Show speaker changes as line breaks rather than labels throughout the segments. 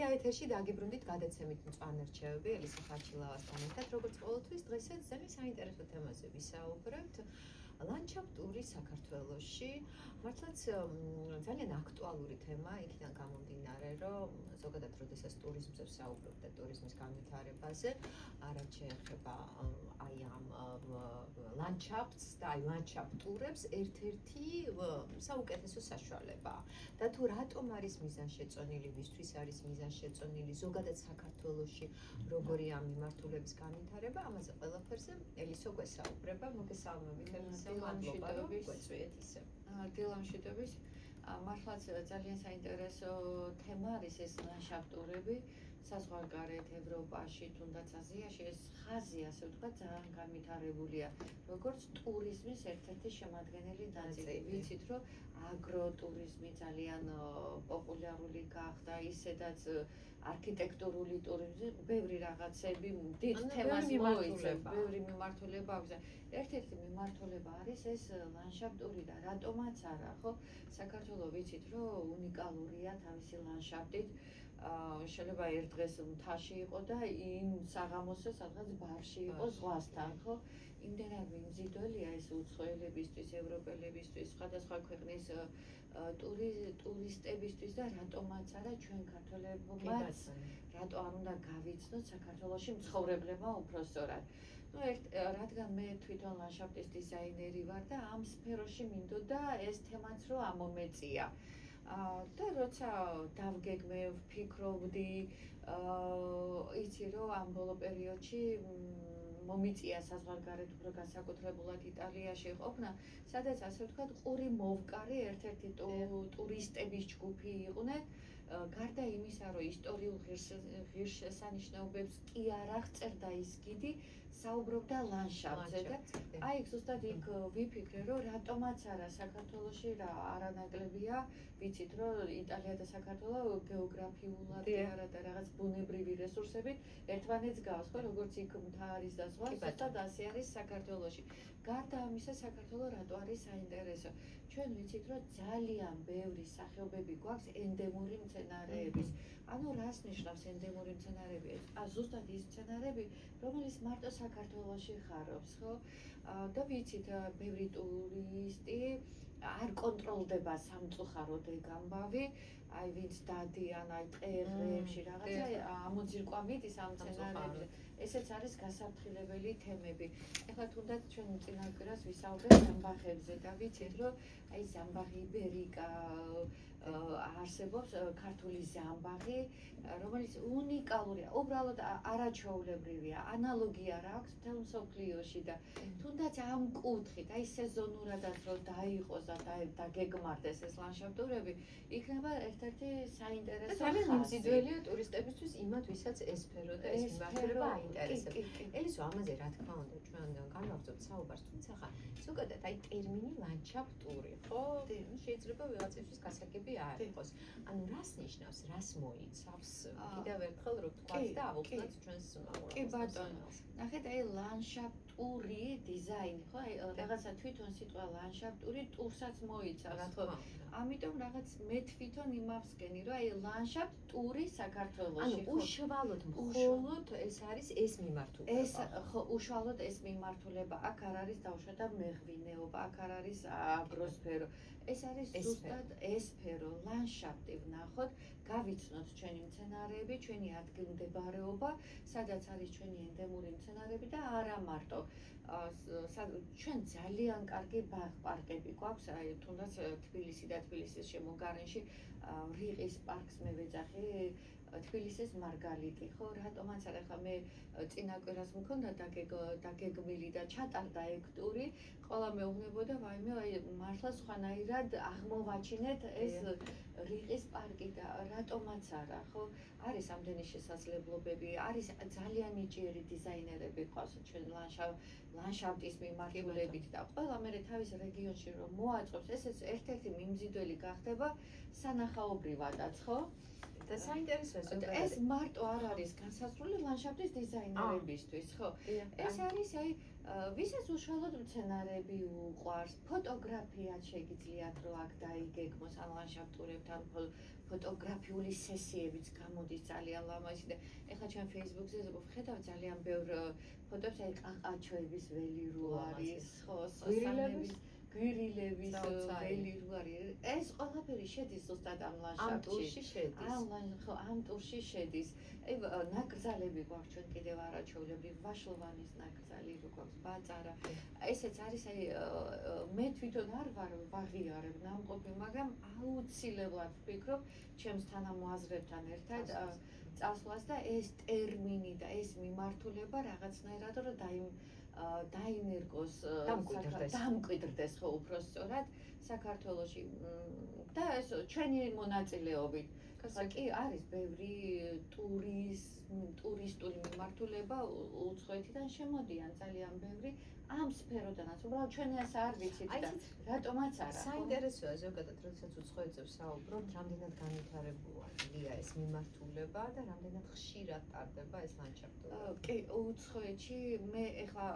აი ეთერში დაგიბრუნდით გადაცემით მწვანე რჩევები ელისა ხარჩილავასთან ერთად. Როგორც ყოველთვის დღესაც ძალიან საინტერესო თემაზე ვისაუბრებთ. ლანდშაფტური საქართველოში მართლაც ძალიან აქტუალური თემა იქიდან გამომდინარე, რომ ზოგადად როდესაც ტურიზმზე ვსაუბრობ და ტურიზმის განვითარებაზე, რაც შეეხება აი ამ ლანდშაფტს და აი ლანდშაფტურებს ერთ-ერთი საუკეთესო საშუალებაა. და თუ რატომ არის მიზანშეწონილი, ვისთვის არის მიზანშეწონილი, ზოგადად საქართველოში როგორი ამ მიმართულების განვითარება, ამაზე ყველაფერზე ელისო გვესაუბრება. მოგესალმებით ელისო.
დილამშვიდობის მართლაც ძალიან საინტერესო თემა არის ეს ლანდშაფტურები საზღვარგარეთ ევროპაში თუნდაც აზიაში ეს ხაზი ასე ვთქვათ ძალიან განვითარებულია როგორც ტურიზმის ერთ-ერთი შემადგენელი ნაწილი. ვიცით რომ აგროტურიზმი ძალიან პოპულარული გახდა ისედაც არქიტექტურული ტურიზმი ბევრი რაღაცები დიდ თემას მოიცავს ბევრი მიმართულება აქვს. ერთ-ერთი მიმართულება არის ეს ლანდშაფტური და რატომაც არა ხო საქართველოს ვიცით რომ უნიკალურია თავისი ლანდშაფტით შეიძლება ერთ დღეს მთაში იყო და იმ საღამოსო სადღაც ბარში იყო ზღვასთან ხო იმდენად მიმზიდველია ეს უცხოელებისთვის ევროპელებისთვის სხვადასხვა ქვეყნის ტურისტებისთვის და რატომაც არა ჩვენ ქართველებმაც რატო არ უნდა გავიცნოთ საქართველოში მცხოვრებლებმა უпроსწორად. რადგან მე თვითონ ლანდშაფტის დიზაინერი ვარ და ამ სფეროში მინდოდა ეს თემაც რომ ამომეწია. და როცა დავგეგმე ვფიქრობდი იცი რომ ამ ბოლო პერიოდში მომიწია საზღვარგარეთ უფრო განსაკუთრებულად იტალიაში ყოფნა, სადაც ასე ვთქვათ ყური მოვკარი ერთ-ერთი ტურისტების ჯგუფი იყვნენ. გარდა იმისა, რომ ისტორიულ ღირსშესანიშნაობებს კი არ აღწერდა ის გიდი, საუბრობდა ლანდშაფტზე და აი ზუსტად იქ ვიფიქრე, რომ რატომაც არა საქართველოში რა არანაკლებია, ვიცით რომ იტალია და საქართველო გეოგრაფიულად არა და რაღაც ბუნებრივი რესურსებით ერთმანეთს გავს, ხო როგორც იქ მთა არის და ზღვა, ზუსტად ასე არის საქართველოში. გარდა ამისა საქართველო რატო არის საინტერესო? ჩვენ ვიცით რომ ძალიან ბევრი სახეობები გვაქვს ენდემური მცენარეების. ანუ რას ნიშნავს ენდემური მცენარეები? ზუსტად ის მცენარეები, რომელიც მარტო საქართველოში ხარობს, ხო? და ვიცით ბევრი ტურისტი არ კონტროლდება სამწუხაროდ ეგ ამბავი, აი ვინც დადიან აი ტყეებში რაღაცა ამოძირკვა მიდის ამ მცენარეებზე. ესეც არის გასაფრთხილებელი თემები. ეხლა თუნდაც ჩვენ წინა კვირას ვისაუბრეთ ზამბახებზე და ვიცით რომ აი ზამბახი იბერიკა არსებობს ქართული ზამბახი, რომელიც უნიკალურია, უბრალოდ არაჩვეულებრივია, ანალოგი არ აქვს მთელ მსოფლიოში და თუნდაც ამ კუთხით, აი სეზონურადაც რომ დაიყოს და დაგეგმარდეს ეს ლანდშაფტურები, იქნება ერთ-ერთი საინტერესო ხაზი.
ძალიან მიმზიდველია ტურისტებისთვის იმათ, ვისაც ეს სფერო და ეს მიმართულება აინტერესებს. ელისო, ამაზე რა თქმა უნდა, ჩვენ განვაგრძობთ საუბარს, თუმცა ხა ზოგადად აი ტერმინი ლანდშაფტური, ხო? შეიძლება ვიღაცისთვის გასაგები არ იყოს. ანუ რას ნიშნავს, რას მოიცავს? კიდევ ერთხელ რო ვთქვათ და ავუხსნათ ჩვენს
კი ბატონო. ნახეთ, აი ლანდშაფტური დიზაინი, ხო? აი რაღაცა თვითონ სიტყვა ლანდშაფტური ტურსაც მოიცავს, ხო? ამიტომ რაღაც მე თვითონ იმავს გენი, რომ აი ლანდშაფტური საქართველოში,
ხო? ანუ უშუალოდ მხოლოდ ეს არის ეს მიმართულება.
ეს ხო, უშუალოდ ეს მიმართულება. აქ არ არის დაუშვათ მეღვინეობა, აქ არ არის აგროსფერო. ეს არის ზუსტად ეს სფერო, ლანდშაფტი ვნახოთ, გავიცნოთ ჩვენი მცენარეები, ჩვენი ადგილმდებარეობა, სადაც არის ჩვენი ენდემური მცენარეები და არა მარტო. ჩვენ ძალიან კარგი ბაღ-პარკები გვაქვს, აი თუნდაც თბილისი და თბილისის შემოგარენში რიყის პარკს მე ვეძახი, თბილისის მარგალიტი, ხო, რატომაც არა, ხა მე წინა კვირას მქონდა დაგეგმილი და ჩატარდა ეგ ტური, ყველა მეუბნებოდა, ვაიმე, აი მართლა სხვანაირად აღმოვაჩინეთ ეს რიყის პარკი და რატომაც არა, ხო? არის ამდენი შესაძლებლობები, არის ძალიან ნიჭიერი დიზაინერები ყავს ჩვენ ლანდშაფტის მიმართულებით და ყველა მე თავის რეგიონში რომ მოაწყობს, ეს ერთ-ერთი მიმზიდველი გახდება სანახაობრივადაც, ხო?
და საინტერესოა ზოგადად.
ეს მარტო არ არის განსაზღვრული ლანდშაფტის დიზაინერებისთვის, ხო? ეს არის აი ვისაც უშუალოდ მცენარეები უყვარს, ფოტოგრაფიაც შეგიძლიათ რომ აქ დაიგეგმოს ან ლანდშაფტურებთან ფოტოგრაფიული სესიებიც გამოდის ძალიან ლამაზი და ეხლა ჩვენ Facebook-ზე ვხედავ ძალიან ბევრ ფოტოებს, აი ყაყაჩოების ველი რო არის, ხო,
გვირილების
გვირილების ველი რო არის. ეს ყველაფერი შედის ზუსტად ამ ლანდშაფტში.
ამ ტურში შედის.
ამ ტურში შედის. აი ნაკრძალები გვაქვს ჩვენ კიდევ არაჩვეულებრივი ვაშლოვანის ნაკრძალი რო გვაქვს, ბაწარა. ესეც არის აი მე თვითონ არ ვარ ვაღიარებ ნამყოფი, მაგრამ აუცილებლად ვფიქრობ ჩემს თანამოაზრებთან ერთად წასვლას და ეს ტერმინი და ეს მიმართულება რაღაცნაირად რომ დაინერგოს დამკვიდრდეს ხო უბრალოდ საქართველოში და ეს ჩვენი მონაწილეობით კი არის ბევრი ტურისტული მიმართულება უცხოეთიდან შემოდიან ძალიან ბევრი ამ სფეროდანაც უბრალოდ ჩვენ ეს არ ვიცით და რატომაც არა
საინტერესოა ზოგადად როდესაც უცხოეთზე ვსაუბრობთ რამდენად განვითარებულია ეს მიმართულება და რამდენად ხშირად ტარდება ეს ლანდშაფტური
კი უცხოეთში მე ეხლა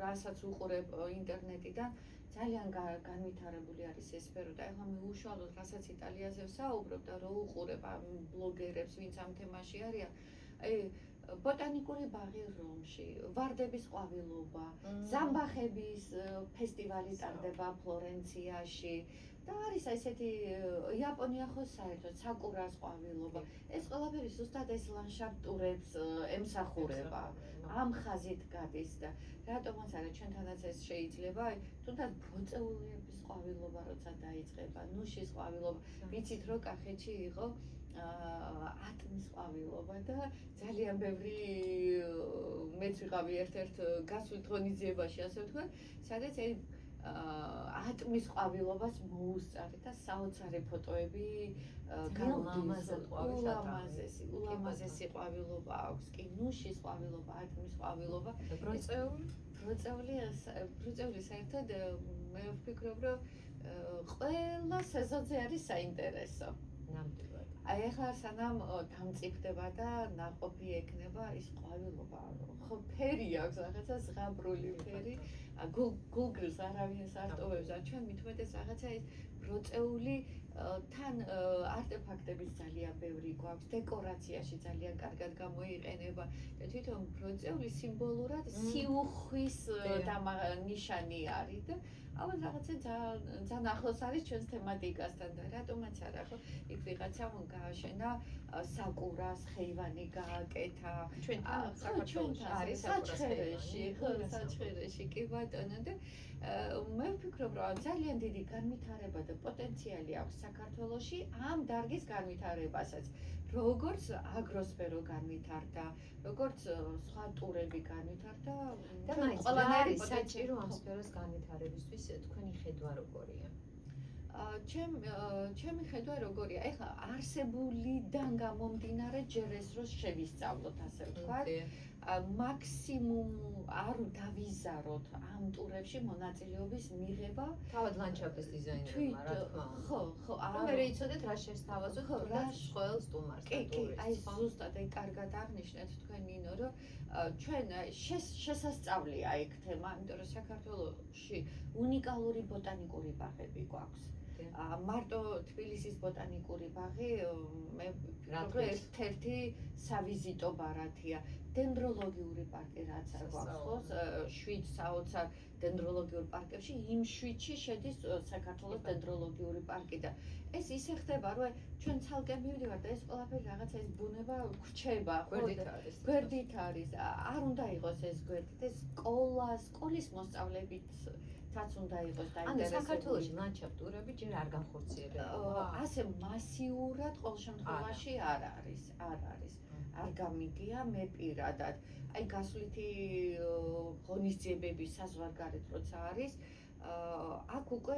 რასაც უყურებ ინტერნეტიდან ძალიან განვითარებული არის ეს სფერო და ეხლა მე უშუალოდ რასაც იტალიაზე ვსაუბრობ და რო უყურებ ამ ბლოგერებს ვინც ამ თემაში არიან აი ბოტანიკური ბაღი რომში, ვარდების ყვავილობა, ზამბახების ფესტივალი ტარდება ფლორენციაში და არის ესეთი იაპონია ხო საერთოდ საკურას ყვავილობა. ეს ყველაფერი ზუსტად ეს ლანდშაფტურებს ემსახურება. ამ ხაზით გადის და რატომაც არა ჩვენთანაც ეს შეიძლება, თუნდაც ბროწეულების ყვავილობა როცა დაიწყება, ნუშის ყვავილობა. ვიცით რომ კახეთში იყო ატმის ყვავილობა და ძალიან ბევრი მეც ვიყავი ერთ-ერთ გასულ ღონისძიებაში ასე ვთქვათ, სადაც ატმის ყვავილობას მოუსწარი და საოცარი ფოტოები ულამაზესი ყვავილობა აქვს კი ნუშის ყვავილობა, ატმის ყვავილობა, ბროწეული საერთოდ მე ვფიქრობ რომ ყველა სეზონზე არის საინტერესო.
ნამდვილად.
აი ახლა სანამ დამწიფდება და ნაყოფი ექნება ის ყვავილობა, ხო ფერი აქვს რაღაცა ზღაპრული ფერი, გულგრს არავის არ ტოვებს, ჩვენ მithumetes რაღაცა ის ბროწეული თან არტეფაქტების ძალიან ბევრი გვაქვს, დეკორაციაში ძალიან კარგად გამოიყენება და თვითონ ბროწეული სიმბოლურად სიუხვის ნიშანი არის და ალბათ რაღაცა ძალიან ახლოს არის ჩვენს თემატიკასთან და რატომაც არა ხო იქ ვიღაცამ გააშენა საკურას ხეივანი გააკეთა ჩვენთან არის საჩხერეში კი ბატონო და მე ვფიქრობ რომ ძალიან დიდი განვითარება და პოტენციალი აქვს საქართველოში ამ დარგის განვითარებასაც როგორც აგროსფერო განვითარდა, როგორც სხვა ტურები განვითარდა
და ყველანაირი საჭირო ამ სფეროს განვითარებისთვის თქვენი ხედვა როგორია?
ჩემი ხედვა როგორია? ეხლა არსებულიდან გამომდინარე ჯერ ეს რო შევისწავლოთ ასე ვთქვათ, მაქსიმუმ არ დავიზაროთ ამ ტურებში მონაწილეობის მიღება
თავად ლანდშაფტის დიზაინერმა რა თქმა უნდა. ხო, მე იცოდეთ რა შესთავაზოთ და სხველ სტუმარს და ტურისტს.
აი ზუსტად აი კარგად აღნიშნეთ თქვენ ნინო რომ ჩვენ შესასწავლია იქ თემა, იმიტომ რომ საქართველოში უნიკალური ბოტანიკური ბაღები გვაქვს. მარტო თბილისის ბოტანიკური ბაღი მე ვფიქრობ რომ ერთ-ერთი სავიზიტო ბარათია. დენდროლოგიური პარკი რაც გვაქვს ხო 7 საოცარ დენდროლოგიურ პარკებში იმ 7-ში შედის საქართველოს დენდროლოგიური პარკი და ეს ისე ხდება რომ ჩვენ ცალკე მივდივართ და ეს ყველაფერი რაღაცა ეს ბუნება გრჩება გვერდით არის არ უნდა იყოს ეს გვერდით ეს სკოლის მოსწავლებით თან უნდა იყოს დაინტერესებული.
ანუ საქართველოს ლანდშაფტურები ჯერ არ განხორციელებულა.
ასე მასიურად ყოველ შემთხვევაში არ არის. არ გამიგია მე პირადად. აი გასვლითი ღონისძიებები საზღვარგარეთ როცა არის, აქ უკვე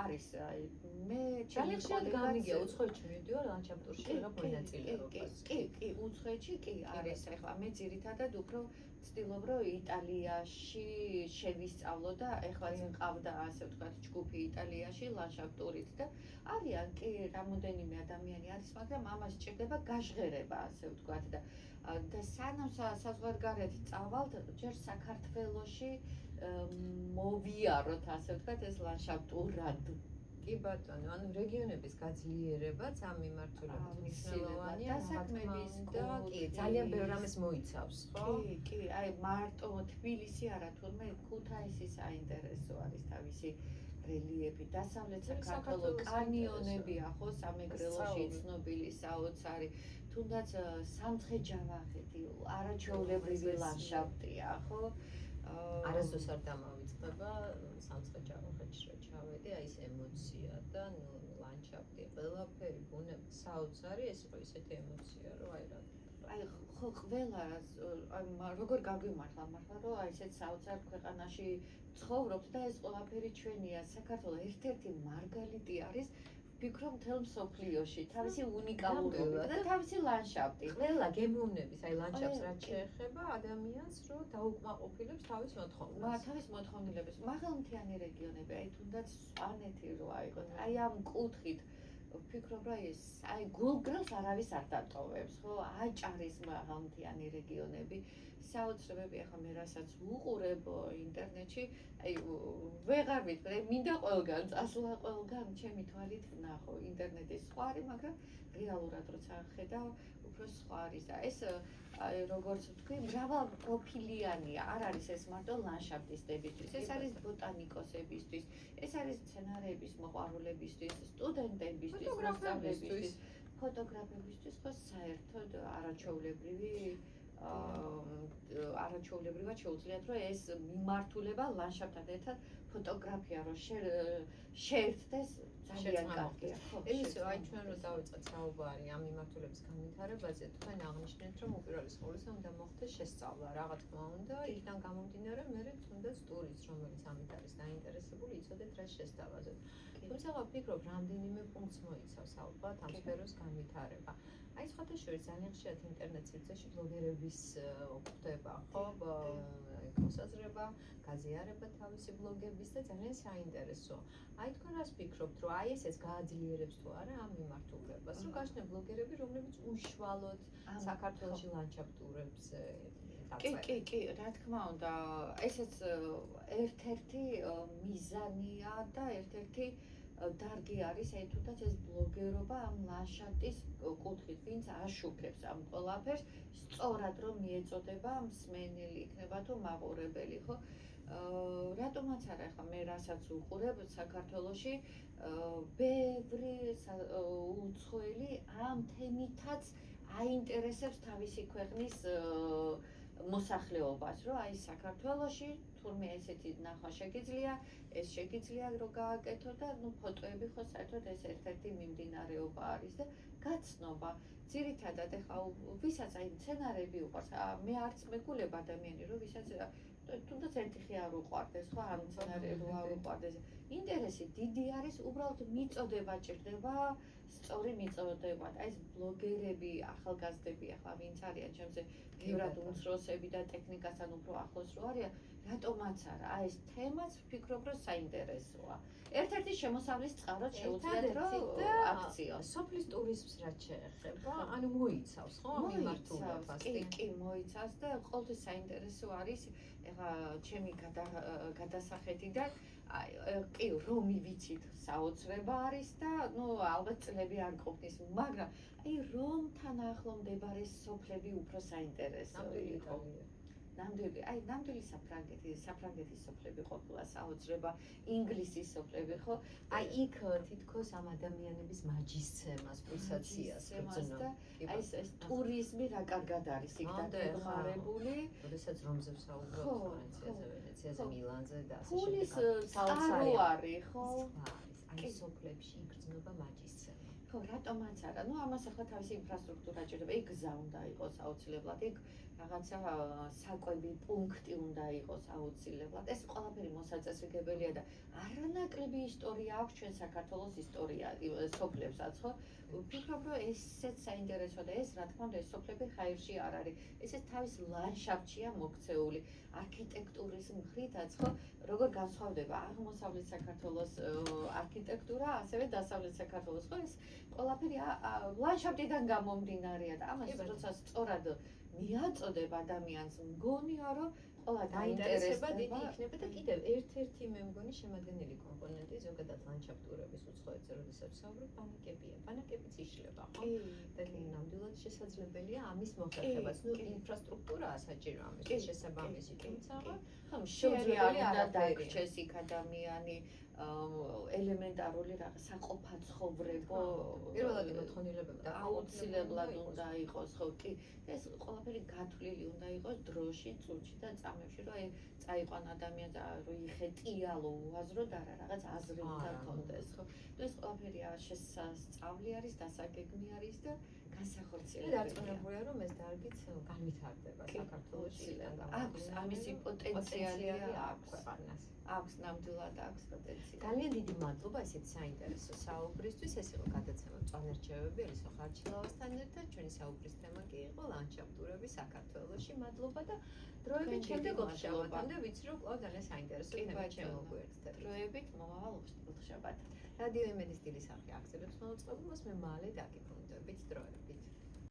არის აი მე
ძალიან ხშირად გამიგია უცხოეთში მივდივარ ლანდშაფტურში რა მონაწილეობას.
კი, უცხოეთში კი არის. ეხლა მე ძირითადად უფრო ვცდილობ რომ იტალიაში შევისწავლო და ეხლა მყავდა ასე ვთქვათ ჯგუფი იტალიაში ლანდშაფტურით და არიან კი რამოდენიმე ადამიანი არის, მაგრამ ამას სჭირდება გაჟღერება ასე ვთქვათ და სანამ საზღვარგარეთ წავალთ, ჯერ საქართველოში მოვიაროთ ასე ვთქვათ ეს ლანდშაფტურად.
კი ბატონო, ანუ რეგიონების გაძლიერებაც ამ მიმართულებით მნიშვნელოვანია,
დასაქმების
კი, ძალიან ბევრ რამეს მოიცავს, ხო?
კი, აი მარტო თბილისი არა, თურმე ქუთაისი საინტერესო არის თავისი რელიეფი, დასავლეთ საქართველოს კანიონებია, ხო, სამეგრელოში ცნობილი საოცარი, თუნდაც სამცხე-ჯავახეთი, არაჩვეულებრივი ლანდშაფტია, ხო?
არასდროს არ დამავიწყდება სამცხე-ჯავახეთში რომ ჩავედი, აი ეს ემოცია და ლანდშაფტი, ყველაფერი, ბუნება, საოცარი, ეს იყო ისეთი ემოცია, რომ აი რა.
აი ხო ყველას როგორ გაგვიმართლა მართლა რომ აი ესეთ საოცარ ქვეყანაში ცხოვრობთ და ეს ყველაფერი ჩვენია. საქართველოს ერთ-ერთი მარგალიტი არის ვფიქრობ მთელ მსოფლიოში თავისი უნიკალურობით და თავისი ლანდშაფტი.
ყველა გემოვნების, აი ლანდშაფტს რაც შეეხება ადამიანს, რომ დაუკმაყოფილებს თავის მოთხოვნას.
თავის მოთხოვნილებას. მაღალმთიანი რეგიონები, აი თუნდაც სვანეთი რო აიღოთ, აი ამ კუთხით ვფიქრობ რა ეს აი გულგრილს არავის არ დატოვებს, ხო? აჭარის მაღალმთიანი რეგიონები, საოცრებები ახლა მე რასაც ვუყურებ ინტერნეტში, აი ვეღარ ვიტყვი, მინდა ყველგან წასვლა ყველგან, ჩემი თვალით ვნახო ინტერნეტის სხვა არის, მაგრამ რეალურად როცა ხედავ, უფრო სხვა არის და ეს როგორც ვთქვი, მრავალპროფილიანია, არ არის ეს მარტო ლანდშაფტისტებისთვის, ეს არის ბოტანიკოსებისთვის, ეს არის მცენარეების მოყვარულებისთვის, სტუდენტებისთვის, მოსწავლეებისთვის, ფოტოგრაფებისთვის, ხო საერთოდ არაჩვეულებრივად შეუძლიათ, რომ ეს მიმართულება ლანდშაფტთან ერთად ფოტოგრაფია რომ შეერთდეს ძალიან კარგია.
ეს აი ჩვენ რო დავიწყეთ საუბარი ამ მიმართულების განვითარებაზე, თქვენ აღნიშნეთ, რომ უპირველეს ყოვლისა უნდა მოხდეს შესწავლა, რა თქმა უნდა, იქიდან გამომდინარე, მე თუნდაც ტურისტს, რომელიც ამით არის დაინტერესებული, იცოდეთ რა შესწავლაზე. თუმცა ვფიქრობ, რამდენიმე პუნქტს მოიცავს ალბათ ამ სფეროს განვითარება. აი სხვადასხვა ძალიან ხშირად ინტერნეტ სივრცეში ბლოგერების ხვდება, ხო, მოსაზრება, გაზიარება თავისი ბლოგების და ძალიან საინტერესო. აი თქვენ რას ფიქრობთ, რომ აი ესეც გააძლიერებს თუ არა ამ მიმართულებას, რომ გაჩნდნენ ბლოგერები, რომლებიც უშუალოდ საქართველოში ლანდშაფტურებს
კი, რა თქმა უნდა, ესეც ერთ-ერთი მიზანია და ერთ-ერთი დარგი არის, აი თუნდაც ეს ბლოგერობა ამ ლანდშაფტის კუთხით, ვინც აშუქებს ამ ყველაფერს, სწორად რომ მიეწოდება მსმენელი იქნება თუ მაყურებელი, ხო? რატომაც არა, ახლა მე რასაც ვუყურებ საქართველოში, ბევრი უცხოელი ამ თემითაც აინტერესებს თავისი ქვეყნის მოსახლეობას, რომ აი საქართველოში თურმე ესეთი ნახვა შეგიძლია, ეს შეგიძლია რომ გააკეთო და ფოტოები ხო საერთოდ ეს ერთ-ერთი მიმდინარეობა არის და გაცნობა. ძირითადად ახლა ვისაც აი მცენარეები უყვარს, მე არც მეგულებ ადამიანი რომ ვისაც თუნდაც ერთი ხე არ უყვარდეს, ხო, ამ მცენარეები არ უყვარდეს. ინტერესი დიდი არის, უბრალოდ მიწოდება ჭირდება, სწორი მიწოდება. აი ეს ბლოგერები, ახალგაზრდები ახლა ვინც არიან ჩემზე ბევრად უმცროსები და ტექნიკასთან უფრო ახლოს რო არიან, რატომაც არა, აი ეს თემაც ვფიქრობ რომ საინტერესოა. ერთ-ერთი შემოსავლის წყაროდ შეუძლიათ რომ აქციო.
სოფლის ტურიზმს რაც შეეხება, ანუ მოიცავს, ხო, ამ მიმართულებას?
კი, მოიცავს და ყოველთვის საინტერესო არის, ეხლა ჩემი გადასახედიდან კი, რომი ვიცით საოცრება არის და ალბათ წლები არ ყოფნის, მაგრამ აი რომთან ახლო მდებარე სოფლები უფრო საინტერესო იყო. ნამდვილი საფრანგეთის სოფლები ყოფილა საოცრება, ინგლისის სოფლები, ხო?
აი იქ თითქოს ამ ადამიანების მაჯისცემას, პულსაციას
და აი ეს ტურიზმი რა კარგად არის იქ დაგეგმარებული.
როდესაც რომზე ვსაუბრობ ფლორენციაზე, ვენეციაზე, მილანზე და ასე
ფულის წყარო არის, ხო?
აი სოფლებში იგრძნობა მაჯისცემა.
ხო, რატომაც არა? ამას ახლა თავისი ინფრასტრუქტურა ჭირდება. იქ გზა უნდა იყოს აუცილებლად, იქ რაღაცა საკვები პუნქტი უნდა იყოს აუცილებლად. ეს ყველაფერი მოსაწესრიგებელია და არანაკლები ისტორია აქვს ჩვენ საქართველოს ისტორია სოფლებსაც, ხო? ვფიქრობ, რომ ესეც საინტერესოა და ეს რა თქმა უნდა ეს სოფლები ხაერში არ არის. ესეც თავის ლანდშაფტშია მოქცეული. არქიტექტურის მხრიდაც, ხო? როგორ განსხვავდება აღმოსავლეთ საქართველოს არქიტექტურა, ასევე დასავლეთ საქართველოს, ხო? ეს ყველაფერი ლანდშაფტიდან გამომდინარეა და ამას როცა სწორად მიაწოდებ ადამიანს, მგონია რომ ყველა
დაინტერესება დიდი
დაინტერესება
იქნება და კიდევ ერთ-ერთი მე მგონი შემადგენელი კომპონენტი ზოგადად ლანდშაფტურების უცხოეთზე როდესაც ვსაუბრობ ბანაკებია. ბანაკებიც იშლება, ხო? და ნამდვილად შესაძლებელია ამის მოხერხებაც. ნუ ინფრასტრუქტურაა საჭირო ამისთვის შესაბამისი, თუმცა
ხომ
შეუძლებელი
უნდა
არაფერია.
დაგრჩეს იქ ადამიანი ელემენტარული რაღაც საყოფა ცხოვრება
პირველად მოთხოვნილებები და
აუცილებლად უნდა იყოს, ხო კი ეს ყველაფერი გათვლილი უნდა იყოს დროში, წუთში და წამებში, რომ აი წაიყვან ადამიანს რომ იხეტიალო უაზროდ არა, რაღაც აზრი უნდა ქონდეს, ხო? ეს ყველაფერი შესწავლი არის, დასაგეგმი არის და განსახორციელებელია.
დარწმუნებულია რომ ეს დარგიც განვითარდება საქართველოში და
აქვს ამისი პოტენციალი აქვს
ქვეყანას.
აქვს ნამდვილად აქვს პოტენციალი.
ძალიან დიდი მადლობა ესეთ საინტერესო საუბრისთვის. ეს იყო გადაცემა მწვანე ელისო ხარჩილავასთან ერთად. ჩვენი საუბრის თემა კი იყო ლანდშაფტურები საქართველოში. მადლობა და დროებით შემდეგ ვშევავთ და ვიცი რომ კვლავ ძალიან საინტერესო თემით შემოგვიერთდებით.
დროებით მომავალ უშაბათ.
რადიო იმედის სტილის სახე აქცევებს მოუწყებულობას მე მალე დაგიბრუნდით.